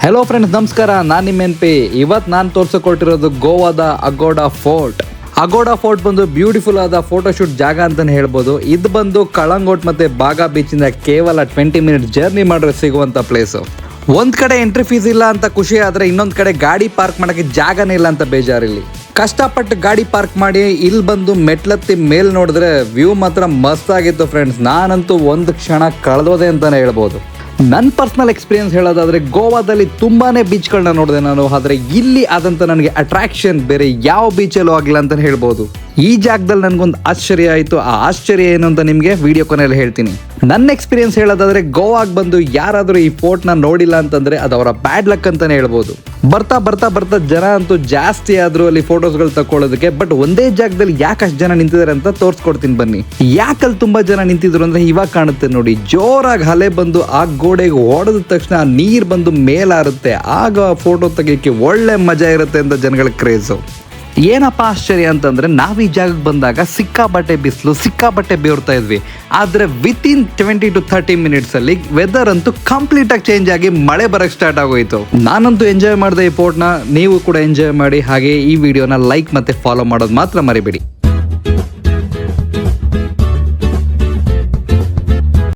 Hello friends, ನಮಸ್ಕಾರ. ನಾನು ನಿಮ್ಮ ಎನ್.ಪಿ. ಇವತ್ತು ನಾನು ತೋರಿಸಿಕೊಟ್ಟಿರೋದು ಗೋವಾದ ಅಗೋಡಾ ಫೋರ್ಟ್. ಅಗೋಡಾ ಫೋರ್ಟ್ ಬಂದು ಬ್ಯೂಟಿಫುಲ್ ಆದ ಫೋಟೋಶೂಟ್ ಜಾಗ ಅಂತಾನೆ ಹೇಳ್ಬೋದು. ಇದು ಬಂದು ಕಳಂಗೋಟ್ ಮತ್ತೆ ಬಾಗಾ ಬೀಚಿಂದ ಕೇವಲ 20 ಮಿನಿಟ್ ಜರ್ನಿ ಮಾಡಿದ್ರೆ ಸಿಗುವಂತ ಪ್ಲೇಸು. ಒಂದ್ ಕಡೆ ಎಂಟ್ರಿ ಫೀಸ್ ಇಲ್ಲ ಅಂತ ಖುಷಿ ಆದ್ರೆ, ಇನ್ನೊಂದ್ ಕಡೆ ಗಾಡಿ ಪಾರ್ಕ್ ಮಾಡಕ್ಕೆ ಜಾಗನೇ ಇಲ್ಲ ಅಂತ ಬೇಜಾರಿಲ್ಲಿ. ಕಷ್ಟಪಟ್ಟು ಗಾಡಿ ಪಾರ್ಕ್ ಮಾಡಿ ಇಲ್ಲಿ ಬಂದು ಮೆಟ್ಲತ್ತಿ ಮೇಲ್ ನೋಡಿದ್ರೆ ವ್ಯೂ ಮಾತ್ರ ಮಸ್ತ್ ಆಗಿತ್ತು ಫ್ರೆಂಡ್ಸ್. ನಾನಂತೂ ಒಂದು ಕ್ಷಣ ಕಳೆದೋದೆ ಅಂತಾನೆ ಹೇಳ್ಬೋದು. ನನ್ನ ಪರ್ಸನಲ್ ಎಕ್ಸ್ಪೀರಿಯನ್ಸ್ ಹೇಳೋದಾದ್ರೆ, ಗೋವಾದಲ್ಲಿ ತುಂಬಾನೇ ಬೀಚ್ಗಳನ್ನ ನೋಡಿದೆ ನಾನು. ಆದರೆ ಇಲ್ಲಿ ಆದಂತ ನನಗೆ ಅಟ್ರಾಕ್ಷನ್ ಬೇರೆ ಯಾವ ಬೀಚಲ್ಲೂ ಆಗಿಲ್ಲ ಅಂತ ಹೇಳ್ಬೋದು. ಈ ಜಾಗದಲ್ಲಿ ನನಗೊಂದು ಆಶ್ಚರ್ಯ ಆಯಿತು. ಆ ಆಶ್ಚರ್ಯ ಏನು ಅಂತ ನಿಮಗೆ ವಿಡಿಯೋ ಕೊನೆಯಲ್ಲಿ ಹೇಳ್ತೀನಿ. ನನ್ನ ಎಕ್ಸ್ಪೀರಿಯನ್ಸ್ ಹೇಳೋದಾದ್ರೆ, ಗೋವಾಗೆ ಬಂದು ಯಾರಾದರೂ ಈ ಫೋರ್ಟ್ನ ನೋಡಿಲ್ಲ ಅಂತಂದ್ರೆ ಅದು ಅವರ ಬ್ಯಾಡ್ ಲಕ್ ಅಂತಾನೆ ಹೇಳ್ಬೋದು. ಬರ್ತಾ ಬರ್ತಾ ಬರ್ತಾ ಜನ ಅಂತೂ ಜಾಸ್ತಿ ಆದ್ರು ಅಲ್ಲಿ ಫೋಟೋಸ್ಗಳು ತಕೊಳ್ಳೋದಕ್ಕೆ. ಬಟ್ ಒಂದೇ ಜಾಗದಲ್ಲಿ ಯಾಕೆ ಅಷ್ಟು ಜನ ನಿಂತಿದ್ದಾರೆ ಅಂತ ತೋರಿಸ್ಕೊಡ್ತೀನಿ ಬನ್ನಿ. ಯಾಕಲ್ಲಿ ತುಂಬಾ ಜನ ನಿಂತಿದ್ರು ಅಂದ್ರೆ ಇವಾಗ ಕಾಣುತ್ತೆ ನೋಡಿ. ಜೋರಾಗಿ ಅಲೆ ಬಂದು ಆ ಗೋಡೆಗೆ ಹೊಡೆದ ತಕ್ಷಣ ಆ ನೀರು ಬಂದು ಮೇಲಾರುತ್ತೆ. ಆಗ ಫೋಟೋ ತೆಗಿಯೋಕ್ಕೆ ಒಳ್ಳೆ ಮಜಾ ಇರುತ್ತೆ ಅಂತ ಜನಗಳ ಕ್ರೇಜು. ಏನಪ್ಪ ಆಶ್ಚರ್ಯ ಅಂತಂದ್ರೆ, ನಾವು ಈ ಜಾಗಕ್ಕೆ ಬಂದಾಗ ಸಿಕ್ಕಾಬಟ್ಟೆ ಬಿಸಿಲು, ಸಿಕ್ಕಾಬಟ್ಟೆ ಬೇರ್ತಾ ಇದ್ವಿ. ಆದರೆ ವಿತಿನ್ 20 to 30 ಮಿನಿಟ್ಸ್ ಅಲ್ಲಿ ವೆದರ್ ಅಂತೂ ಕಂಪ್ಲೀಟ್ ಆಗಿ ಚೇಂಜ್ ಆಗಿ ಮಳೆ ಬರಕ್ಕೆ ಸ್ಟಾರ್ಟ್ ಆಗೋಯ್ತು. ನಾನಂತೂ ಎಂಜಾಯ್ ಮಾಡಿದೆ ಈ ಫೋರ್ಟ್ನ. ನೀವು ಕೂಡ ಎಂಜಾಯ್ ಮಾಡಿ. ಹಾಗೆ ಈ ವಿಡಿಯೋನ ಲೈಕ್ ಮತ್ತೆ ಫಾಲೋ ಮಾಡೋದು ಮಾತ್ರ ಮರಿಬೇಡಿ.